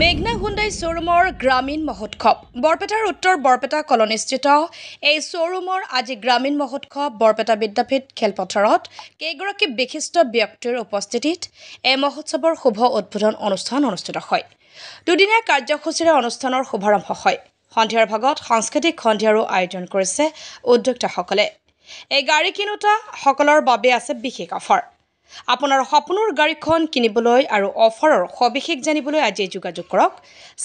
মেঘনা হুণ্ডাই শ্ব'ৰুমৰ গ্ৰামীণ মহোৎসৱ বৰপেটাৰ উত্তৰ বৰপেটা কলনীস্থিত এই শ্ব'ৰুমৰ আজি গ্ৰামীণ মহোৎসৱ বৰপেটা বিদ্যাপীঠ খেলপথাৰত কেইগৰাকী বিশিষ্ট ব্যক্তিৰ উপস্থিতিত এই মহোৎসৱৰ শুভ উদ্বোধন অনুষ্ঠান অনুষ্ঠিত হয়। দুদিনীয়া কাৰ্যসূচীৰে অনুষ্ঠানৰ শুভাৰম্ভ হয়। সন্ধিয়াৰ ভাগত সাংস্কৃতিক সন্ধিয়াৰো আয়োজন কৰিছে উদ্যোক্তাসকলে। এই গাড়ী কিনোতা সকলৰ বাবে আছে বিশেষ অফাৰ। আপোনাৰ সপোনৰ গাড়ীখন কিনিবলৈ আৰু অফাৰৰ সবিশেষ জানিবলৈ আজি যোগাযোগ কৰক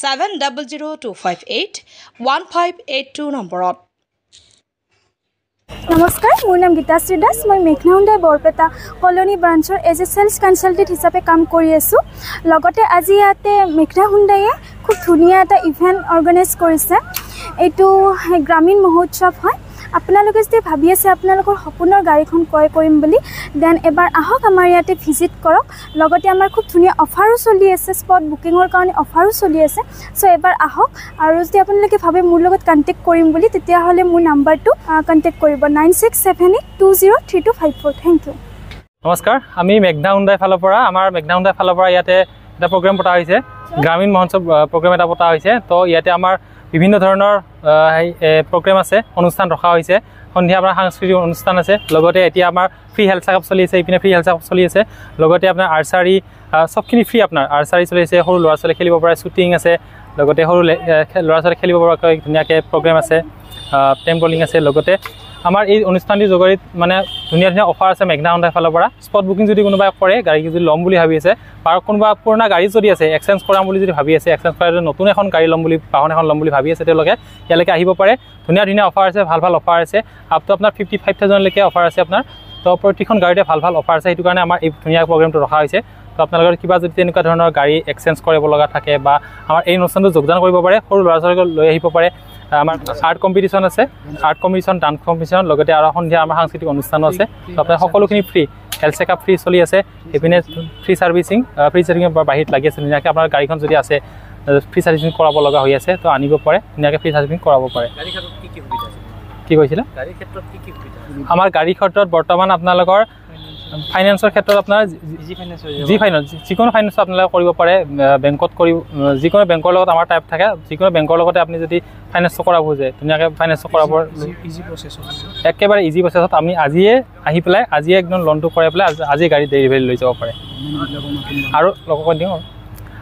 7002581582 নম্বৰত। নমস্কাৰ, মোৰ নাম গীতাশ্ৰী দাস। মই মেঘনা হুণ্ডাই বৰপেটা কলনী ব্ৰাঞ্চৰ এজ এ চেলছ কনচালটেণ্ট হিচাপে কাম কৰি আছোঁ। লগতে আজি ইয়াতে মেঘনা হুণ্ডাইয়ে খুব ধুনীয়া এটা ইভেণ্ট অৰ্গেনাইজ কৰিছে। এইটো গ্ৰামীণ মহোৎসৱ হয়। আপোনালোকে যদি ভাবি আছে আপোনালোকৰ সপোনৰ গাড়ীখন ক্ৰয় কৰিম বুলি, দেন এবাৰ আহক আমাৰ ইয়াতে ভিজিট কৰক। লগতে আমাৰ খুব ধুনীয়া অফাৰো চলি আছে, স্পট বুকিঙৰ কাৰণে অফাৰো চলি আছে। চ' এবাৰ আহক, আৰু যদি আপোনালোকে ভাবে মোৰ লগত কণ্টেক্ট কৰিম বুলি, তেতিয়াহ'লে মোৰ নাম্বাৰটো কণ্টেক্ট কৰিব 9678203254। Thank U. নমস্কাৰ, আমি মেঘনা হুণ্ডাই ফালৰ পৰা ইয়াতে এটা প্ৰগ্ৰেম পতা হৈছে, গ্ৰামীণ মহোৎসৱ প্ৰগ্ৰেম এটা পতা হৈছে। তো ইয়াতে আমাৰ বিভিন্ন ধৰণৰ প্ৰগ্ৰেম আছে, অনুষ্ঠান ৰখা হৈছে। সন্ধিয়া আপোনাৰ সাংস্কৃতিক অনুষ্ঠান আছে, লগতে এতিয়া আমাৰ ফ্ৰী হেল্থ চেকআপ চলি আছে, ইপিনে ফ্ৰী হেল্থ চেকআপ চলি আছে। লগতে আপোনাৰ আৰ্চাৰী চবখিনি ফ্ৰী, আপোনাৰ আৰ্চাৰী চলি আছে, সৰু ল'ৰা ছোৱালী খেলিব পৰা শ্বুটিং আছে, লগতে সৰু ল'ৰা ছোৱালী খেলিব পৰাকৈ ধুনীয়াকৈ প্ৰগ্ৰেম আছে, টেম্পলিং আছে। লগতে আমাৰ এই অনুষ্ঠানটিৰ যোগেদি মানে ধুনীয়া ধুনীয়া অফাৰ আছে মেঘনা হুণ্ডাই ফালৰ পৰা। স্পট বুকিং যদি কোনোবাই কৰে, গাড়ী যদি ল'ম বুলি ভাবি আছে, বা কোনোবা পুৰণা গাড়ী যদি আছে এক্সচেঞ্জ কৰাম বুলি যদি ভাবি আছে, এক্সচেঞ্জ কৰা যদি নতুন এখন গাড়ী ল'ম বুলি, বাহন এখন ল'ম বুলি ভাবি আছে, তেওঁলোকে ইয়ালৈকে আহিব পাৰে। ধুনীয়া ধুনীয়া অফাৰ আছে, ভাল ভাল অফাৰ আছে। আপ টু আপোনাৰ 55,000লৈকে অফাৰ আছে আপোনাৰ। তো প্ৰতিখন গাড়ীতে ভাল ভাল অফাৰ আছে, সেইটো কাৰণে আমাৰ এই ধুনীয়া প্ৰগ্ৰেমটো ৰখা হৈছে। তো আপোনালোকৰ কিবা যদি তেনেকুৱা ধৰণৰ গাড়ী এক্সচেঞ্জ কৰিব লগা থাকে, বা আমাৰ এই অনুষ্ঠানটো যোগদান কৰিব পাৰে, সৰু ল'ৰা ছোৱালীক লৈ আহিব পাৰে। আমাৰ আৰ্ট কম্পিটিশ্যন আছে, আৰ্ট কম্পিটিশ্যন, ডান্স কম্পিটিশ্যন, লগতে আৰু সন্ধিয়া আমাৰ সাংস্কৃতিক অনুষ্ঠানো আছে। তো আপোনাৰ সকলোখিনি ফ্ৰী, হেল্থ চেকআপ ফ্ৰী চলি আছে, এইপিনে ফ্ৰী চাৰ্ভিচিং বাহিৰত লাগি আছে। ধুনীয়াকৈ আপোনাৰ গাড়ীখন যদি আছে ফ্ৰী চাৰ্ভিচিং কৰাব লগা হৈ আছে, তো আনিব পাৰে, ধুনীয়াকৈ ফ্ৰী চাৰ্ভিচিং কৰাব পাৰে। কি কৈছিলে? আমাৰ গাড়ী ক্ষেত্ৰত বৰ্তমান আপোনালোকৰ ফাইনেন্সৰ ক্ষেত্ৰত আপোনাৰ যিকোনো ফাইনেন্স আপোনালোকে কৰিব পাৰে। বেংকত কৰি যিকোনো বেংকৰ লগত আমাৰ টাইপ থাকে, যিকোনো বেংকৰ লগতে আপুনি যদি ফাইনেন্স কৰাব খোজে, ধুনীয়াকৈ ফাইনেন্স কৰাব, একেবাৰে ইজি প্ৰচেছত। আমি আজিয়ে আহি পেলাই আজিয়ে একদম লোনটো কৰাই পেলাই আজি গাড়ী ডেলিভাৰী লৈ যাব পাৰে। আৰু লগতে দিওঁ,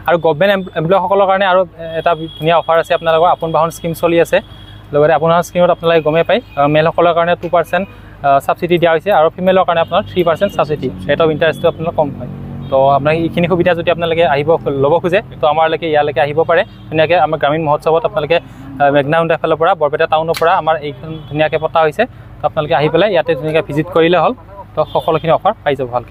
আৰু গভমেণ্ট এমপ্লয়ীসকলৰ কাৰণে আৰু এটা ধুনীয়া অফাৰ আছে আপোনালোকৰ। আপোন বাহন স্কিম চলি আছে। লগতে আপোনাৰ স্কিমত আপোনালোকে গমেই পায়, মেলসকলৰ কাৰণে 2% ছাবচিডি দিয়া হৈছে, আৰু ফিমেলৰ কাৰণে আপোনাৰ 3% ছাবচিডি, ৰেট অফ ইণ্টাৰেষ্টটো আপোনাৰ কম হয়। তো আপোনাৰ এইখিনি সুবিধা যদি আপোনালোকে ল'ব খোজে, তো আমাৰলৈকে ইয়ালৈকে আহিব পাৰে। ধুনীয়াকৈ আমাৰ গ্ৰামীণ মহোৎসৱত আপোনালোকে মেঘনা হুণ্ডাই ফালৰ পৰা, বৰপেটা টাউনৰ পৰা আমাৰ এইখন ধুনীয়াকৈ পতা হৈছে। তো আপোনালোকে আহি পেলাই ইয়াতে ধুনীয়াকৈ ভিজিট কৰিলে হ'ল, তো সকলোখিনি অফাৰ পাই যাব ভালকৈ।